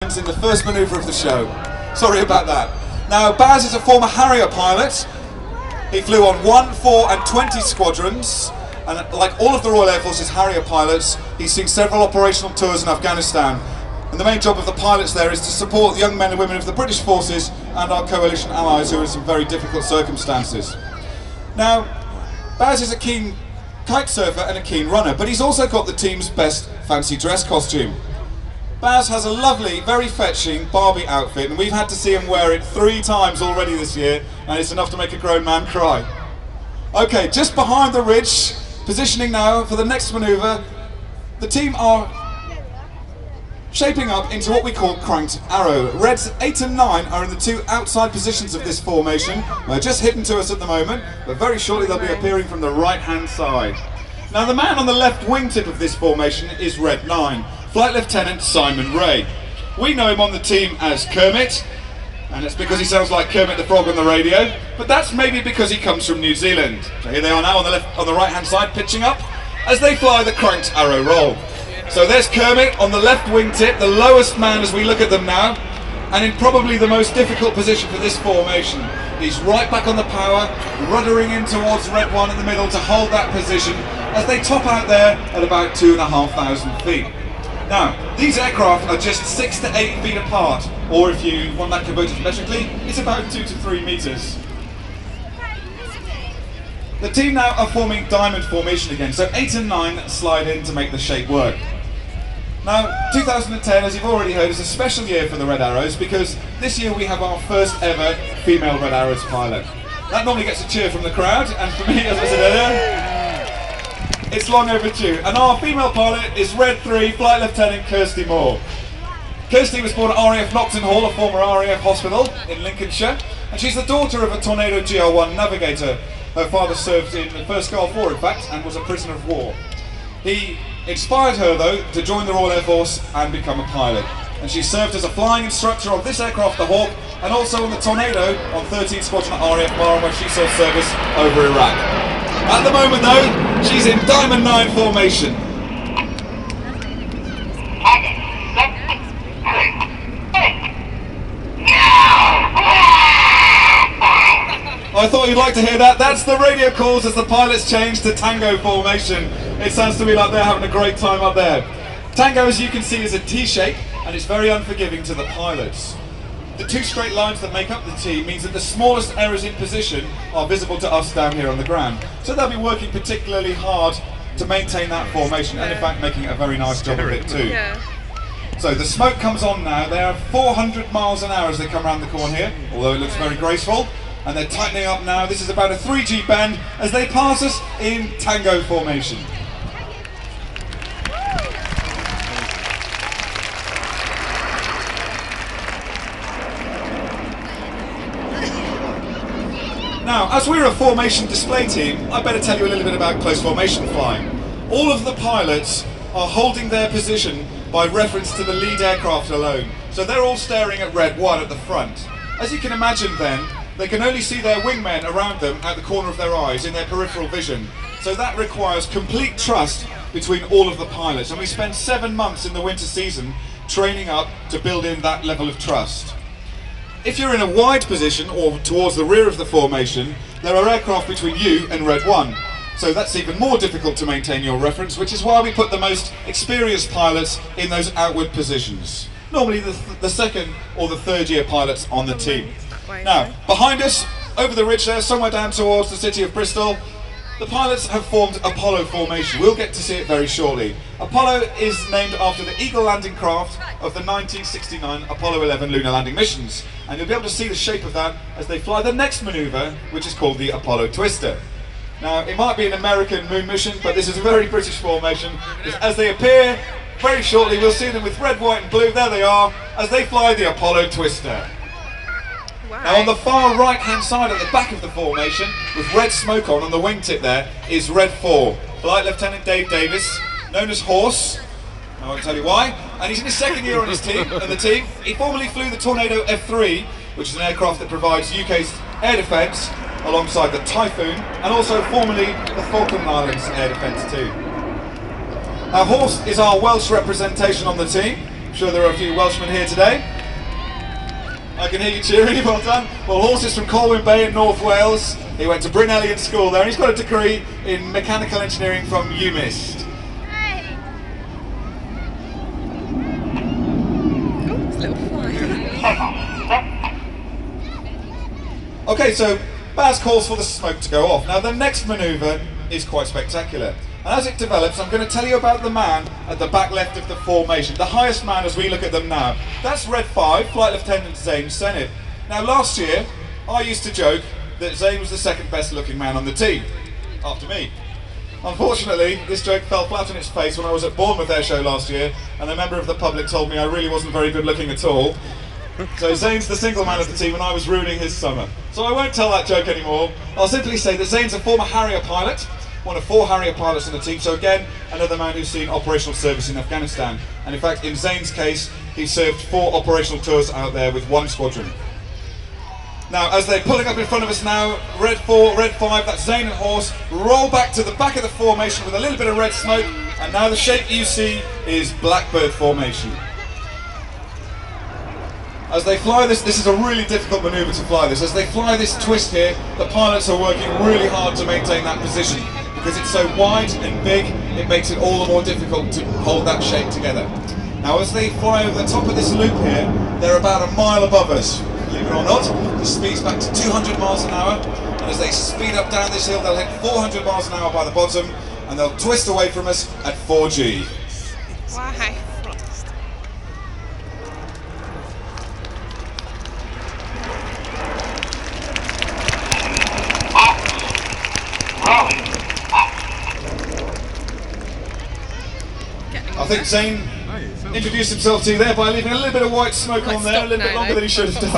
lines in the first manoeuvre of the show. Sorry about that. Now, Baz is a former Harrier pilot. He flew on 1, 4 and 20 squadrons, and like all of the Royal Air Force's Harrier pilots, he's seen several operational tours in Afghanistan. And the main job of the pilots there is to support the young men and women of the British forces and our coalition allies who are in some very difficult circumstances. Now, Baz is a keen kite surfer and a keen runner, but he's also got the team's best fancy dress costume. Baz has a lovely, very fetching Barbie outfit, and we've had to see him wear it 3 times already this year, and it's enough to make a grown man cry. Okay, just behind the ridge, positioning now for the next manoeuvre, the team are shaping up into what we call cranked arrow. Reds 8 and 9 are in the 2 outside positions of this formation. They're just hidden to us at the moment, but very shortly they'll be appearing from the right-hand side. Now, the man on the left wingtip of this formation is Red 9, Flight Lieutenant Simon Ray. We know him on the team as Kermit, and it's because he sounds like Kermit the Frog on the radio, but that's maybe because he comes from New Zealand. So here they are now on the right-hand side, pitching up as they fly the cranked arrow roll. So there's Kermit on the left wingtip, the lowest man as we look at them now, and in probably the most difficult position for this formation. He's right back on the power, ruddering in towards Red 1 in the middle to hold that position as they top out there at about 2,500 feet. Now, these aircraft are just 6 to 8 feet apart, or if you want that converted metrically, it's about 2 to 3 meters. The team now are forming diamond formation again, so 8 and 9 slide in to make the shape work. Now, 2010, as you've already heard, is a special year for the Red Arrows because this year we have our first ever female Red Arrows pilot. That normally gets a cheer from the crowd, and for me, as I said earlier, it's long overdue. And our female pilot is Red 3 Flight Lieutenant Kirsty Moore. Kirsty was born at RAF Nocton Hall, a former RAF hospital in Lincolnshire, and she's the daughter of a Tornado GR1 navigator. Her father served in the First Gulf War, in fact, and was a prisoner of war. He inspired her, though, to join the Royal Air Force and become a pilot. And she served as a flying instructor on this aircraft, the Hawk, and also on the Tornado on 13th Squadron at RAF Bahrain, where she saw service over Iraq. At the moment, though, she's in Diamond 9 formation. I thought you'd like to hear that. That's the radio calls as the pilots change to Tango formation. It sounds to me like they're having a great time up there. Tango, as you can see, is a T-shape and it's very unforgiving to the pilots. The 2 straight lines that make up the T means that the smallest errors in position are visible to us down here on the ground. So they'll be working particularly hard to maintain that formation and in fact making a very nice job of it too. Yeah. So the smoke comes on now. They are 400 miles an hour as they come around the corner here, although it looks very graceful. And they're tightening up now. This is about a 3G bend as they pass us in Tango formation. Now, as we're a formation display team, I better tell you a little bit about close formation flying. All of the pilots are holding their position by reference to the lead aircraft alone. So they're all staring at Red 1 at the front. As you can imagine then, they can only see their wingmen around them at the corner of their eyes in their peripheral vision. So that requires complete trust between all of the pilots. And we spend 7 months in the winter season training up to build in that level of trust. If you're in a wide position or towards the rear of the formation, there are aircraft between you and Red 1. So that's even more difficult to maintain your reference, which is why we put the most experienced pilots in those outward positions. Normally the second or the third year pilots on the team. Now, behind us, over the ridge there, somewhere down towards the city of Bristol, the pilots have formed Apollo formation. We'll get to see it very shortly. Apollo is named after the Eagle landing craft of the 1969 Apollo 11 lunar landing missions. And you'll be able to see the shape of that as they fly the next manoeuvre, which is called the Apollo Twister. Now, it might be an American moon mission, but this is a very British formation. As they appear, very shortly, we'll see them with red, white and blue. There they are, as they fly the Apollo Twister. Wow. Now on the far right hand side at the back of the formation, with red smoke on the wingtip there, is Red 4, Flight Lieutenant Dave Davis, known as Horse. I won't tell you why. And he's in his 2nd year on his team, and the team. He formerly flew the Tornado F3, which is an aircraft that provides UK's air defence alongside the Typhoon, and also formerly the Falkland Islands air defence too. Horse is our Welsh representation on the team. I'm sure there are a few Welshmen here today. I can hear you cheering, well done. Well, horses from Colwyn Bay in North Wales. He went to Bryn Elliott School there, and he's got a degree in mechanical engineering from UMIST. Okay, so Baz calls for the smoke to go off. Now the next manoeuvre is quite spectacular. And as it develops, I'm going to tell you about the man at the back left of the formation, the highest man as we look at them now. That's Red 5, Flight Lieutenant Zain Senib. Now last year, I used to joke that Zain was the second best looking man on the team, after me. Unfortunately, this joke fell flat on its face when I was at Bournemouth Air Show last year, and a member of the public told me I really wasn't very good looking at all. So Zain's the single man of the team and I was ruining his summer. So I won't tell that joke anymore. I'll simply say that Zain's a former Harrier pilot, one of 4 Harrier pilots on the team, so again, another man who's seen operational service in Afghanistan. And in fact, in Zain's case, he served 4 operational tours out there with 1 squadron. Now, as they're pulling up in front of us now, Red 4, Red 5, that's Zain and horse, roll back to the back of the formation with a little bit of red smoke, and now the shape you see is Blackbird formation. As they fly this is a really difficult manoeuvre to fly this. As they fly this twist here, the pilots are working really hard to maintain that position. Because it's so wide and big, it makes it all the more difficult to hold that shape together. Now as they fly over the top of this loop here, they're about a mile above us. Believe it or not, the speed's back to 200 miles an hour, and as they speed up down this hill, they'll hit 400 miles an hour by the bottom, and they'll twist away from us at 4G. Why? I think Zain introduced himself to you there by leaving a little bit of white smoke on there, a little bit longer than he should have done.